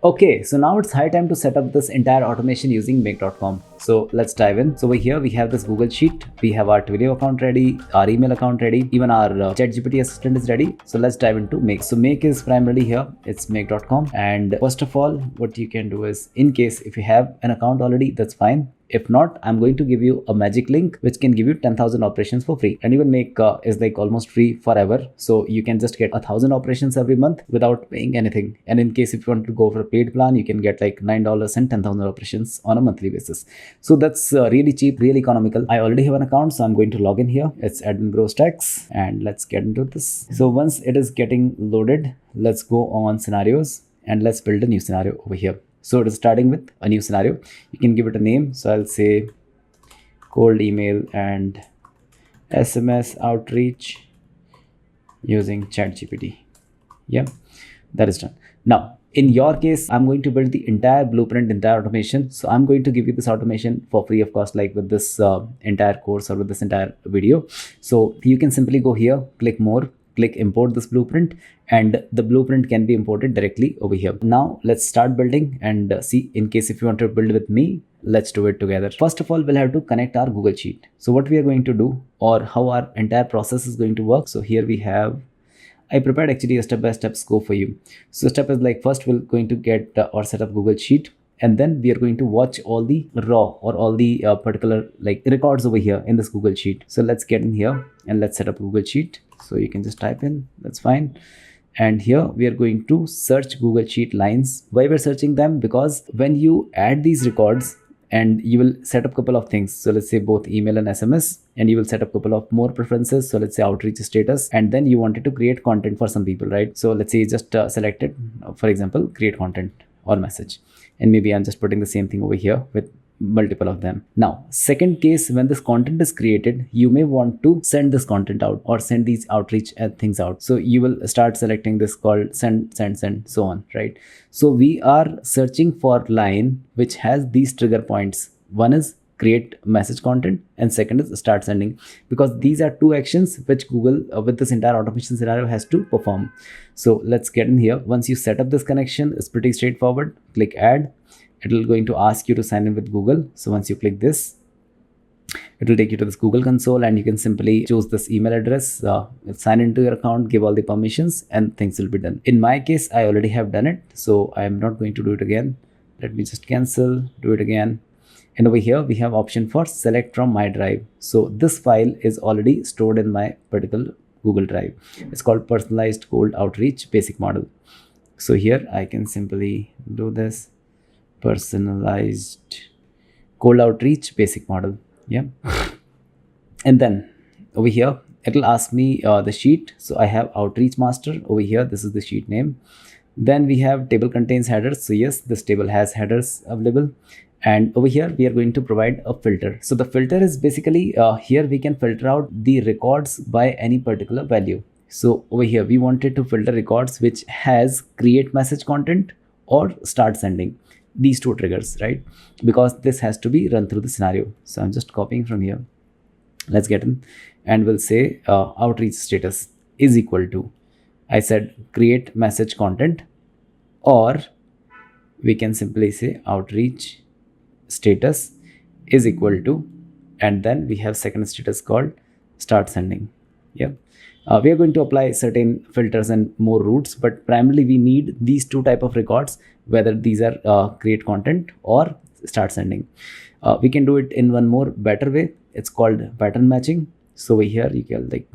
Okay, so now it's high time to set up this entire automation using make.com. So let's dive in. So over here we have this Google Sheet, we have our Twilio account ready, our email account ready, even our ChatGPT assistant is ready. So let's dive into Make. So Make is primarily here, it's make.com. And first of all, what you can do is, in case if you have an account already, that's fine. If not, I'm going to give you a magic link which can give you 10,000 operations for free. And even Make is like almost free forever. So you can just get 1,000 operations every month without paying anything. And in case if you want to go for a paid plan, you can get like $9 and 10,000 operations on a monthly basis. So that's really cheap, really economical. I already have an account, so I'm going to log in here. It's admin grow stacks, and let's get into this. So once it is getting loaded, let's go on scenarios and let's build a new scenario over here. So it is starting with a new scenario. You can give it a name. So I'll say cold email and SMS outreach using ChatGPT. Yeah, that is done. Now, in your case, I'm going to build the entire blueprint, entire automation. So I'm going to give you this automation for free of cost, like with this entire course or with this entire video. So you can simply go here, click more, click import this blueprint, and the blueprint can be imported directly over here. Now let's start building and see, in case if you want to build with me, let's do it together. First of all, we'll have to connect our Google Sheet. So what we are going to do, or how our entire process is going to work. So here we have, I prepared actually a step-by-step scope for you. So step is like, first we're going to get or set up Google Sheet, and then we are going to watch all the raw or all the particular like records over here in this Google Sheet. So let's get in here and let's set up Google Sheet. So you can just type in, that's fine. And here we are going to search Google Sheet lines. Why we're searching them? Because when you add these records, and you will set up a couple of things. So let's say both email and SMS, and you will set up a couple of more preferences. So let's say outreach status, and then you wanted to create content for some people, right? So let's say you just selected, for example, create content or message. And maybe I'm just putting the same thing over here with multiple of them. Now, second case, when this content is created, you may want to send this content out or send these outreach things out. So you will start selecting this called send, so on, right? So we are searching for line which has these trigger points. One is create message content, and second is start sending, because these are two actions which Google with this entire automation scenario has to perform. So let's get in here. Once you set up this connection, it's pretty straightforward. Click add. It will going to ask you to sign in with Google. So once you click this, it will take you to this Google console, and you can simply choose this email address, sign into your account, give all the permissions, and things will be done. In my case, I already have done it, so I am not going to do it again. Let me just cancel, do it again. And over here, we have option for select from my drive. So this file is already stored in my particular Google Drive. It's called personalized cold outreach basic model. So here I can simply do this personalized cold outreach basic model. Yeah. And then over here, it'll ask me the sheet. So I have outreach master over here. This is the sheet name. Then we have table contains headers. So yes, this table has headers available. And over here, we are going to provide a filter. So the filter is basically here we can filter out the records by any particular value. So over here, we wanted to filter records which has create message content or start sending. These two triggers, right? Because this has to be run through the scenario. So I'm just copying from here. Let's get in, and we'll say outreach status is equal to, I said create message content, or we can simply say outreach status is equal to, and then we have second status called start sending. Yeah. We are going to apply certain filters and more routes, but primarily we need these two type of records, whether these are create content or start sending. We can do it in one more better way. It's called pattern matching. So over here you can like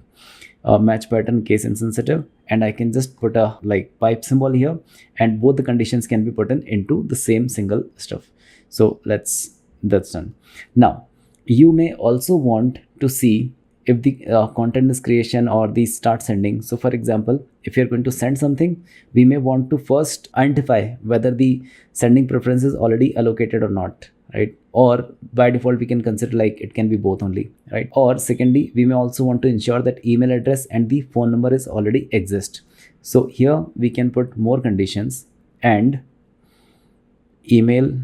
match pattern case insensitive, and I can just put a like pipe symbol here, and both the conditions can be put into the same single stuff. So that's done. Now you may also want to see if the content is creation or the start sending. So for example, if you're going to send something, we may want to first identify whether the sending preference is already allocated or not, right? Or by default, we can consider like it can be both only, right? Or secondly, we may also want to ensure that email address and the phone number is already exist. So here we can put more conditions, and email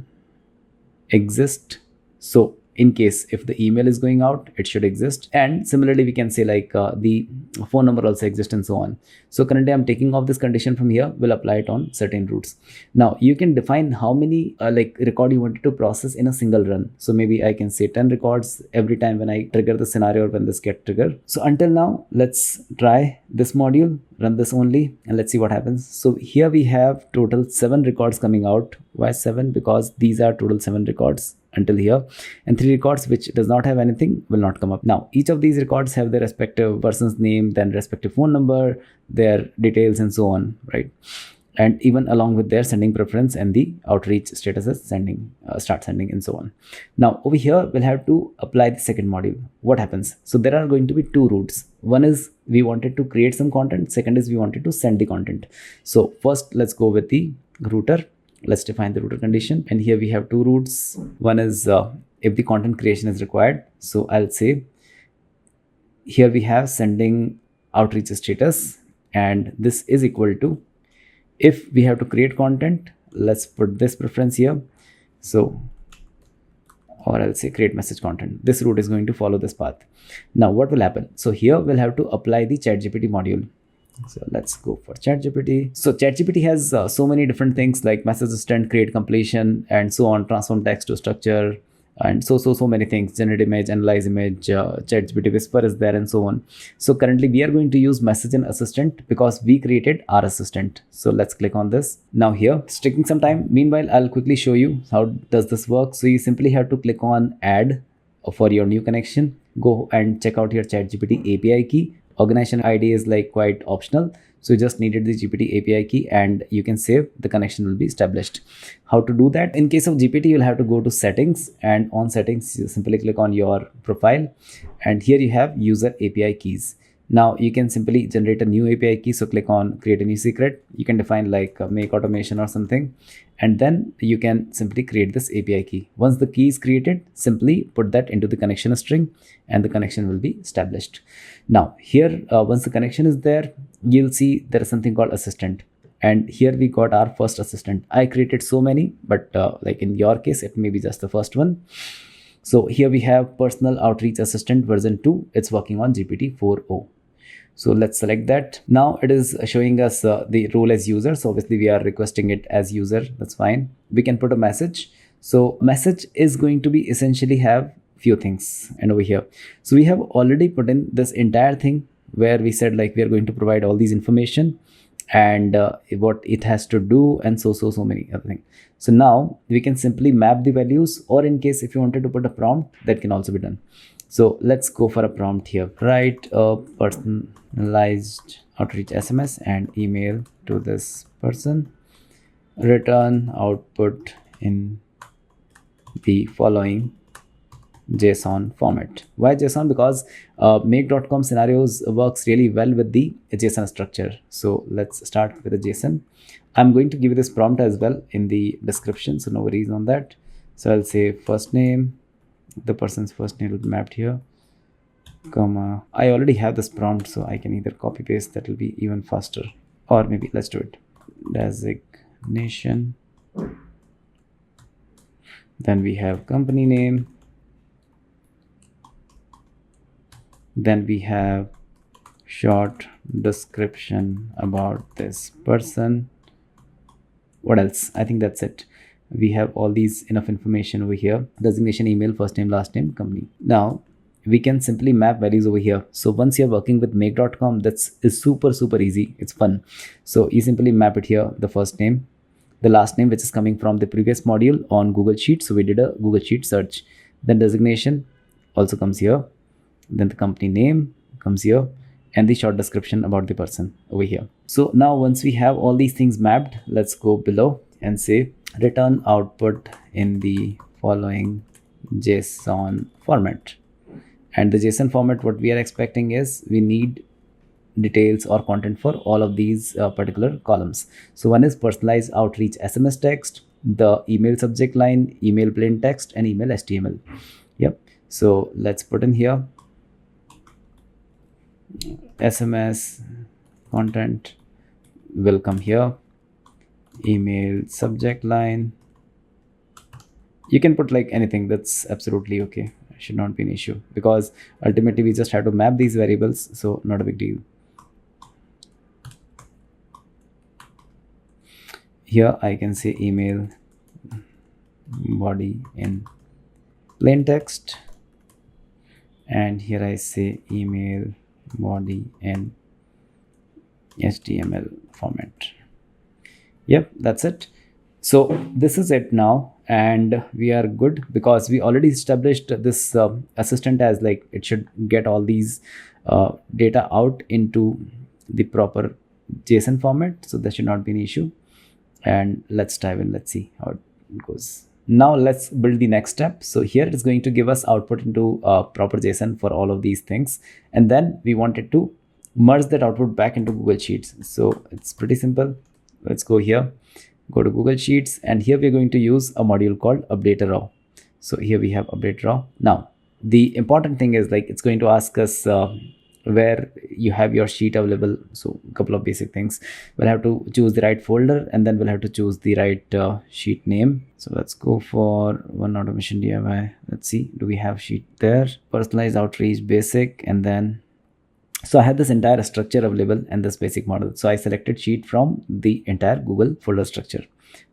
exist. So in case if the email is going out, it should exist. And similarly, we can say like the phone number also exists and so on. So currently I'm taking off this condition from here. We'll apply it on certain routes. Now you can define how many like record you wanted to process in a single run. So maybe I can say 10 records every time when I trigger the scenario or when this get triggered. So until now, let's try this module, run this only, and let's see what happens. So here we have total 7 records coming out. Why 7? Because these are total 7 records until here, and 3 records which does not have anything will not come up. Now each of these records have their respective person's name, then respective phone number, their details and so on, right? And even along with their sending preference and the outreach status as sending, start sending and so on. Now over here, we'll have to apply the second module. What happens? So there are going to be 2 routes. One is we wanted to create some content. Second is we wanted to send the content. So first let's go with the router. Let's define the router condition. And here we have 2 routes. One is if the content creation is required. So I'll say here we have sending outreach status, and this is equal to, if we have to create content, let's put this preference here. So, or I'll say create message content. This route is going to follow this path. Now what will happen? So here we'll have to apply the ChatGPT module. So let's go for ChatGPT. So ChatGPT has so many different things like message assistant, create completion, and so on, transform text to structure, and so many things, generate image, analyze image, ChatGPT Whisper is there, and so on. So currently we are going to use message and assistant because we created our assistant. So let's click on this. Now here it's taking some time. Meanwhile, I'll quickly show you how does this work. So you simply have to click on add for your new connection. Go and check out your ChatGPT API key. Organization ID is like quite optional. So you just needed the GPT API key and you can save, the connection will be established. How to do that? In case of GPT, you'll have to go to settings, and on settings, you simply click on your profile, and here you have user API keys. Now you can simply generate a new API key. So click on create a new secret. You can define like make automation or something, and then you can simply create this API key. Once the key is created, simply put that into the connection string and the connection will be established. Now here, once the connection is there, you'll see there is something called assistant. And here we got our first assistant. I created so many, but like in your case, it may be just the first one. So here we have personal outreach assistant version 2. It's working on GPT 4.0. So let's select that. Now it is showing us the role as user. So obviously we are requesting it as user. That's fine. We can put a message. So message is going to be essentially have few things. And over here, so we have already put in this entire thing where we said like we are going to provide all these information and what it has to do and so many other things. So now we can simply map the values, or in case if you wanted to put a prompt, that can also be done. So let's go for a prompt here. Write a personalized outreach SMS and email to this person. Return output in the following JSON format. Why JSON? Because make.com scenarios works really well with the JSON structure. So let's start with a JSON. I'm going to give you this prompt as well in the description, so no worries on that. So I'll say first name, the person's first name will be mapped here, comma. I already have this prompt, so I can either copy paste, that will be even faster, or maybe let's do it. Designation. Then we have company name. Then we have short description about this person. What else? I think that's it. We have all these enough information over here. Designation, email, first name, last name, company. Now we can simply map values over here. So once you're working with make.com, that's is super easy. It's fun. So you simply map it here, the first name, the last name, which is coming from the previous module on Google Sheets. So we did a Google Sheet search. Then designation also comes here. Then the company name comes here, and the short description about the person over here. So now once we have all these things mapped, let's go below and say return output in the following JSON format. And the JSON format, what we are expecting is we need details or content for all of these particular columns. So one is personalized outreach SMS text, the email subject line, email plain text, and email HTML. Yep. So let's put in here SMS content will come here, email subject line, You can put like anything, that's absolutely okay. It should not be an issue because ultimately we just have to map these variables, so not a big deal. Here I can say email body in plain text, and here I say email body in HTML format. Yep, that's it. So this is it now, and we are good because we already established this assistant as like it should get all these data out into the proper JSON format, so that should not be an issue. And let's dive in, let's see how it goes. Now let's build the next step. So here it's going to give us output into proper JSON for all of these things, and then we wanted to merge that output back into Google Sheets. So it's pretty simple. Let's go here, go to Google Sheets, and here we're going to use a module called update raw. So here we have update raw. Now the important thing is like it's going to ask us where you have your sheet available. So a couple of basic things. We'll have to choose the right folder, and then we'll have to choose the right sheet name. So let's go for one automation DIY. Let's see, do we have sheet there? Personalized outreach basic, and then so I have this entire structure available and this basic model. So I selected sheet from the entire Google folder structure.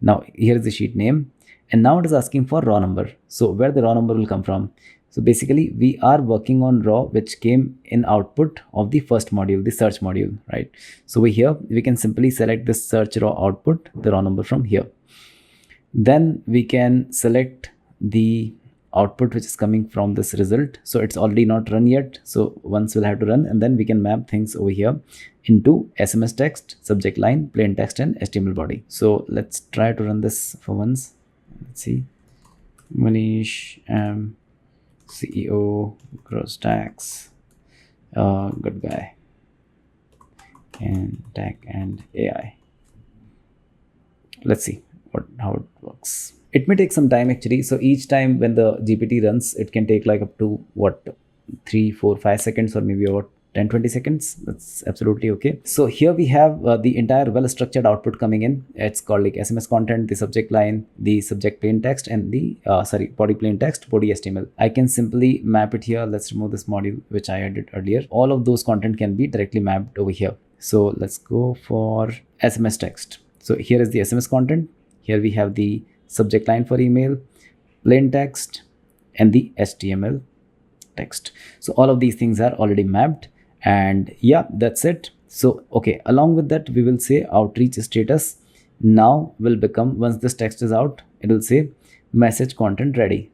Now here is the sheet name, and now it is asking for raw number. So where the raw number will come from? So basically we are working on raw, which came in output of the first module, the search module, right? So here we can simply select this search raw output, the raw number from here. Then we can select the output which is coming from this result. So it's already not run yet, so once we'll have to run, and then we can map things over here into SMS text, subject line, plain text, and HTML body. So let's try to run this for once. Let's see. Manish, CEO, gross tax, good guy, and tech and AI. Let's see how it works. It may take some time actually. So each time when the GPT runs, it can take like up to what, 3, 4, 5 seconds, or maybe about 10-20 seconds. That's absolutely okay. So here we have the entire well-structured output coming in. It's called like SMS content, the subject line, the subject plain text, and the body plain text, body HTML. I can simply map it here. Let's remove this module which I added earlier. All of those content can be directly mapped over here. So let's go for SMS text. So here is the SMS content. Here we have the subject line for email, plain text, and the HTML text. So all of these things are already mapped, and yeah, that's it. So okay, along with that we will say outreach status now will become, once this text is out, it will say message content ready.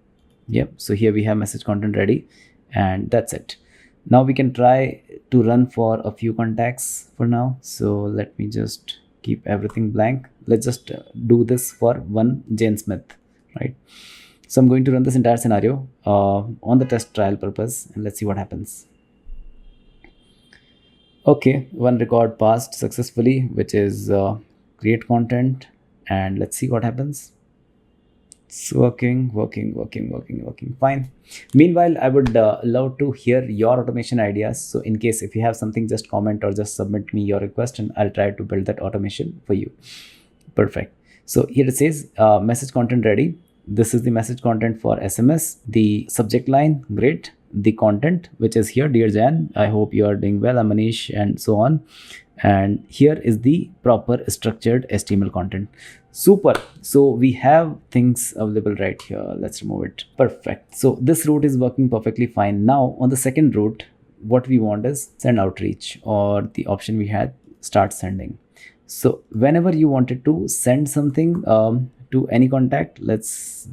Yep, so here we have message content ready, and that's it. Now we can try to run for a few contacts for now. So let me just keep everything blank. Let's just do this for one Jane Smith, right? So I'm going to run this entire scenario on the test trial purpose, and let's see what happens. Okay, one record passed successfully, which is create content, and let's see what happens. It's working fine. Meanwhile, I would love to hear your automation ideas. So in case if you have something, just comment or just submit me your request, and I'll try to build that automation for you. Perfect. So here it says message content ready. This is the message content for SMS, the subject line, great, the content, which is here, dear Jan, I hope you are doing well, I'm Manish, and so on. And here is the proper structured HTML content. Super. So we have things available right here. Let's remove it. Perfect. So this route is working perfectly fine. Now on the second route, what we want is send outreach, or the option we had, start sending. So whenever you wanted to send something to any contact, let's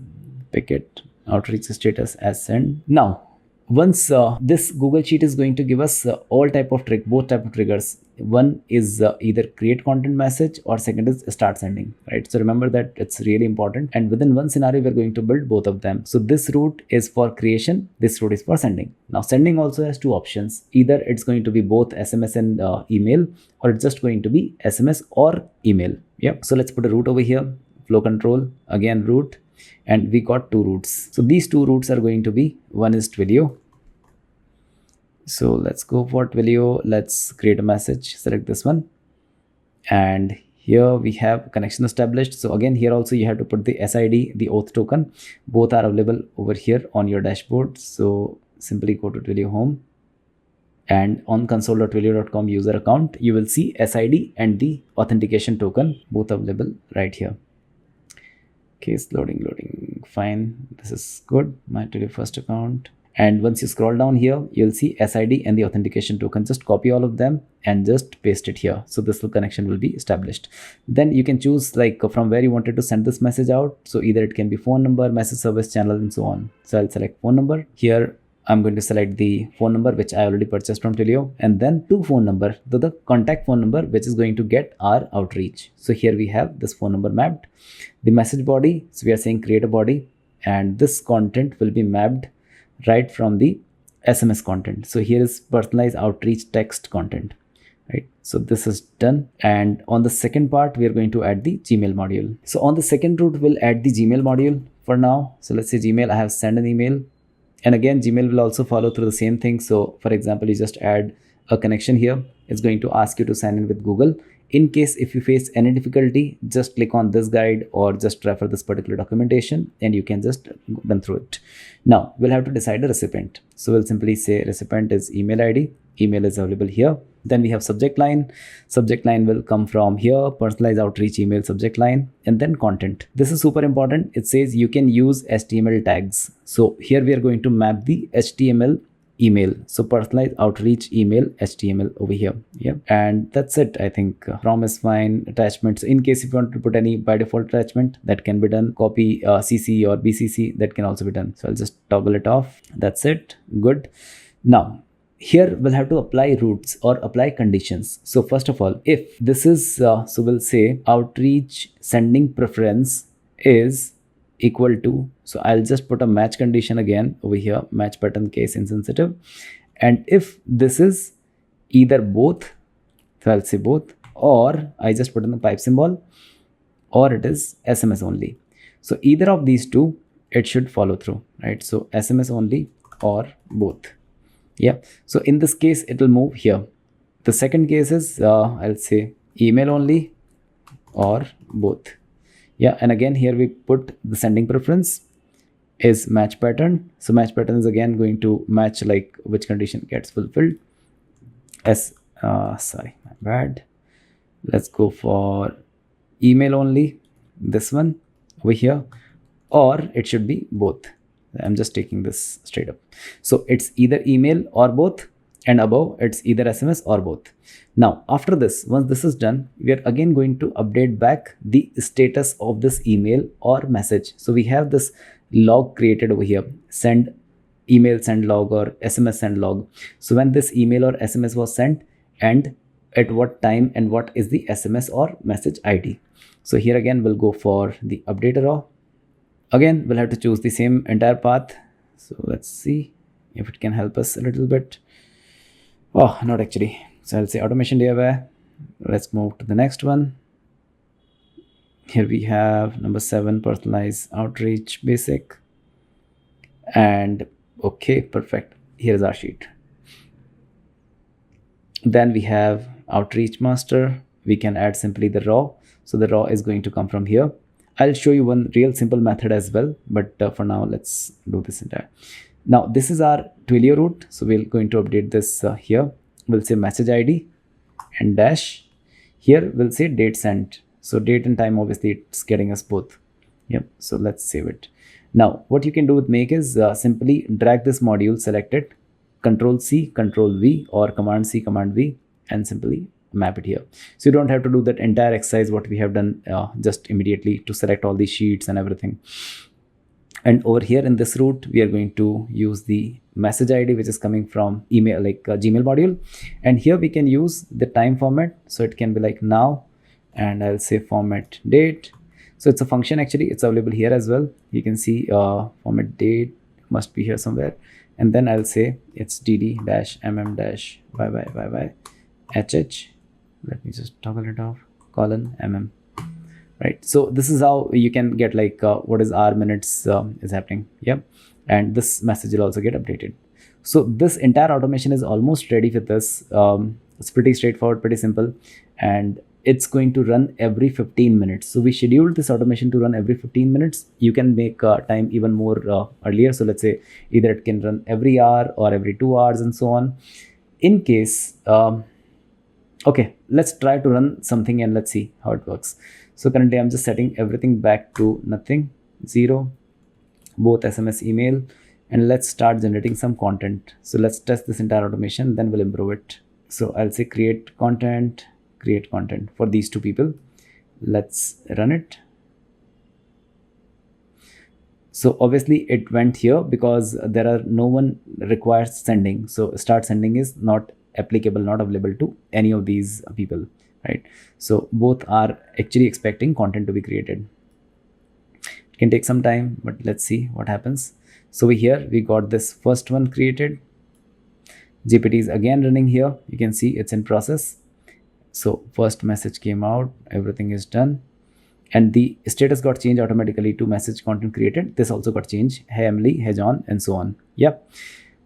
pick it, outreach status as send. Now once this Google Sheet is going to give us both type of triggers. One is either create content message, or second is start sending, right? So remember that it's really important, and within one scenario we're going to build both of them. So this route is for creation, this route is for sending. Now sending also has two options, either it's going to be both SMS and email, or it's just going to be SMS or email. Yep. So let's put a route over here, flow control, again route, and we got two routes. So these two routes are going to be, one is Twilio. So let's go for Twilio. Let's create a message, select this one, and Here we have connection established. So again, here also you have to put the SID, the auth token. Both are available over here on your dashboard. So simply go to Twilio home, and on console.twilio.com user account, you will see SID and the authentication token, both available right here. Okay, it's loading. Fine, this is good. My Twilio first account. And once you scroll down here, you'll see SID and the authentication token. Just copy all of them and just paste it here. So this connection will be established. Then you can choose like from where you wanted to send this message out. So either it can be phone number, message service channel, and so on. So I'll select phone number. Here I'm going to select the phone number which I already purchased from Twilio, and then to phone number, the contact phone number which is going to get our outreach. So here we have this phone number mapped. The message body, so we are saying create a body, and this content will be mapped right from the SMS content. So here is personalized outreach text content, right? So this is done. And on the second part, we are going to add the Gmail module. So on the second route, we'll add the Gmail module for now. So let's say Gmail, I have sent an email, and again, Gmail will also follow through the same thing. So for example, you just add a connection here. It's going to ask you to sign in with Google. In case if you face any difficulty, just click on this guide or just refer this particular documentation and you can just run through it. Now we'll have to decide a recipient. So we'll simply say recipient is email ID. Email is available here. Then we have subject line. Subject line will come from here, personalized outreach email subject line, and then content. This is super important. It says you can use HTML tags. So here we are going to map the HTML email. So personalized outreach email HTML over here. Yeah, and that's it. I think from is fine. Attachments, in case if you want to put any by default attachment, that can be done. Copy CC or BCC, that can also be done. So I'll just toggle it off. That's it. Good. Now here we'll have to apply routes or apply conditions. So first of all, if this is so we'll say outreach sending preference is equal to, so I'll just put a match condition again over here, match pattern case insensitive. And if this is either both, so I'll say both, or I just put in the pipe symbol, or it is SMS only. So either of these two, it should follow through, right? So SMS only or both. Yeah, so in this case, it will move here. The second case is I'll say email only or both. Yeah, and again here we put the sending preference is match pattern. So match pattern is again going to match like which condition gets fulfilled. Sorry, my bad. Let's go for email only, this one over here, or it should be both. I'm just taking this straight up. So it's either email or both, and above it's either SMS or both. Now after this, once this is done, we are again going to update back the status of this email or message. So we have this log created over here, send email send log or SMS send log. So when this email or SMS was sent and at what time and what is the SMS or message ID. So here again we'll go for the update raw. Again we'll have to choose the same entire path. So let's see if it can help us a little bit. Oh, not actually. So I'll say automation DIY. Let's move to the next one. Here we have number 7, personalized outreach basic. And okay, perfect. Here's our sheet. Then we have outreach master. We can add simply the raw. So the raw is going to come from here. I'll show you one real simple method as well, but for now let's do this entire. Now this is our Twilio route. So we're going to update this here. We'll say message ID and dash. Here we'll say date sent. So date and time, obviously it's getting us both. Yep. So let's save it. Now what you can do with make is simply drag this module, select it, Control C, Control V, or Command C, Command V, and simply map it here. So you don't have to do that entire exercise what we have done just immediately to select all these sheets and everything. And over here in this route, we are going to use the message ID, which is coming from email, like Gmail module. And here we can use the time format. So it can be like now, and I'll say format date. So it's a function actually, it's available here as well. You can see format date must be here somewhere. And then I'll say it's dd-mm-yy-hh. Let me just toggle it off, colon mm. Right, so this is how you can get like what is hour minutes is happening. Yep, and this message will also get updated. So this entire automation is almost ready with this. It's pretty straightforward, pretty simple. And it's going to run every 15 minutes. So we scheduled this automation to run every 15 minutes. You can make time even more earlier. So let's say either it can run every hour or every 2 hours and so on. In case, okay, let's try to run something and let's see how it works. So currently I'm just setting everything back to nothing, 0, both SMS, email, and let's start generating some content. So let's test this entire automation, then we'll improve it. So I'll say create content for these two people. Let's run it. So obviously it went here because there are no one requires sending. So start sending is not applicable, not available to any of these people, right? So both are actually expecting content to be created. It can take some time, but let's see what happens. So here we got this first one created. GPT is again running here. You can see it's in process. So first message came out, everything is done. And the status got changed automatically to message content created. This also got changed. Hey Emily, hey John, and so on. Yep.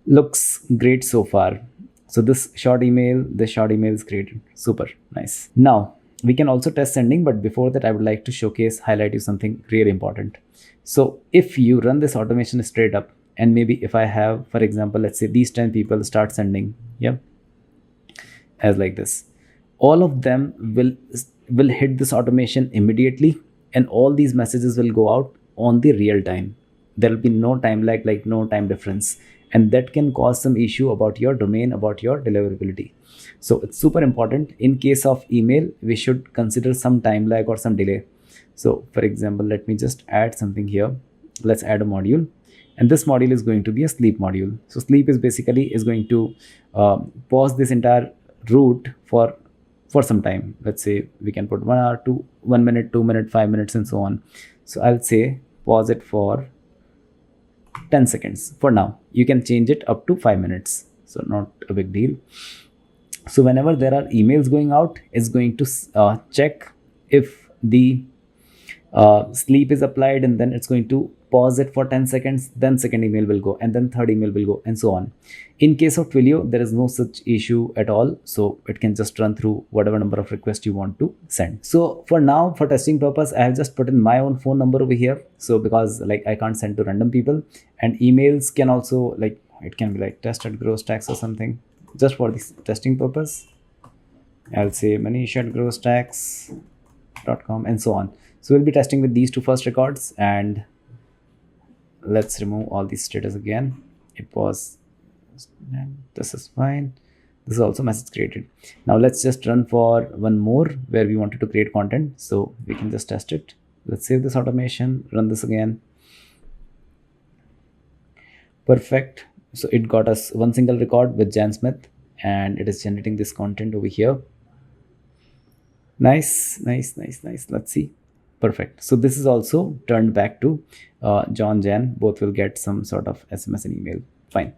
Looks great so far. So this short email is created. Super nice. Now we can also test sending, but before that, I would like to highlight you something really important. So if you run this automation straight up, and maybe if I have, for example, let's say these 10 people start sending, yep, as like this, all of them will hit this automation immediately, and all these messages will go out on the real time. There will be no time lag, like no time difference, and that can cause some issue about your domain, about your deliverability. So it's super important. In case of email, we should consider some time lag or some delay. So for example, let me just add something here. Let's add a module, and this module is going to be a sleep module. So sleep is basically going to pause this entire route for some time. Let's say we can put 1 hour, 1 minute, 2 minutes, 5 minutes, and so on. So I'll say pause it for 10 seconds for now. You can change it up to 5 minutes. So not a big deal. So whenever there are emails going out, it's going to check if the sleep is applied, and then it's going to pause it for 10 seconds, then second email will go, and then third email will go, and so on. In case of Twilio, there is no such issue at all. So it can just run through whatever number of requests you want to send. So for now, for testing purpose, I have just put in my own phone number over here. So because like I can't send to random people, and emails can also, like, it can be like test@growstacks or something. Just for this testing purpose, I'll say manish@growstacks.com and so on. So we'll be testing with these two first records, and let's remove all these status again. It was, this is fine. This is also message created. Now let's just run for one more where we wanted to create content. So we can just test it. Let's save this automation, run this again. Perfect. So it got us one single record with Jan Smith, and it is generating this content over here. Nice. Let's see. Perfect. So this is also turned back to John, Jan. Both will get some sort of SMS and email. Fine.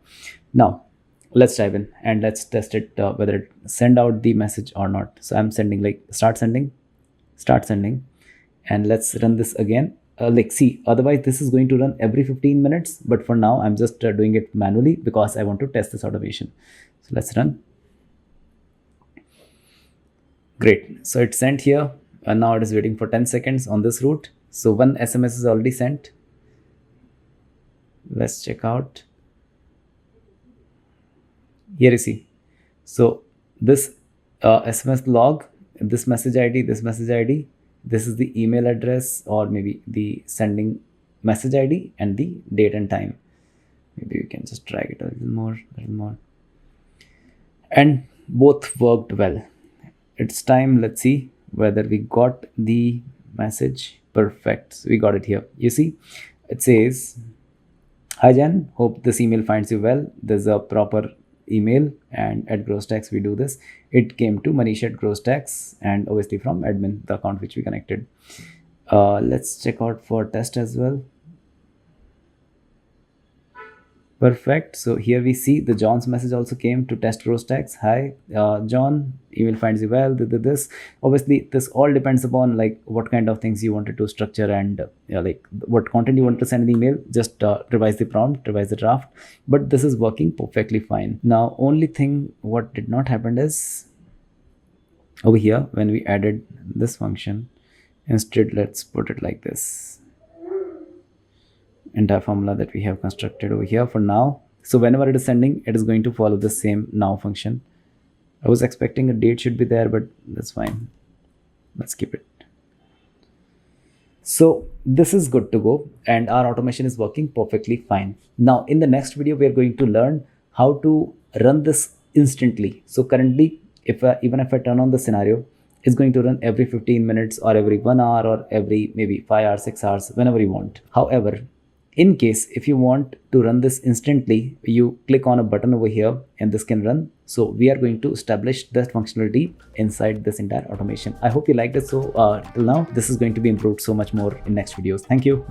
Now let's dive in and let's test it, whether it send out the message or not. So I'm sending, like, start sending, and let's run this again. Like, see, otherwise this is going to run every 15 minutes, but for now I'm just doing it manually because I want to test this automation. So let's run. Great. So it's sent here, and now it is waiting for 10 seconds on this route. So one SMS is already sent. Let's check out. Here you see. So this SMS log, this message ID, this is the email address, or maybe the sending message ID, and the date and time. Maybe we can just drag it a little more. And both worked well. It's time. Let's see whether we got the message. Perfect. So we got it here. You see, it says, "Hi Jan, hope this email finds you well. There's a proper email, and at GrowStacks we do this." It came to Manish@GrowStacks, and obviously from admin, the account which we connected. Let's check out for test as well. Perfect. So here we see the John's message also came to test GrowStacks. "Hi John, email finds you well." This obviously, this all depends upon like what kind of things you wanted to structure, and like what content you want to send in the email. Just revise the prompt, revise the draft, but this is working perfectly fine. Now only thing what did not happen is Over here, when we added this function, instead let's put it like this, entire formula that we have constructed over here for now. So whenever it is sending, it is going to follow the same now function. I was expecting a date should be there, but that's fine. Let's keep it. So this is good to go, and our automation is working perfectly fine. Now in the next video, we are going to learn how to run this instantly. So currently, even if I turn on the scenario, it's going to run every 15 minutes or every 1 hour or every maybe 5 hours, 6 hours, whenever you want. However, in case if you want to run this instantly, you click on a button over here and this can run. So we are going to establish that functionality inside this entire automation. I hope you liked it. So till now, this is going to be improved so much more in next videos. Thank you.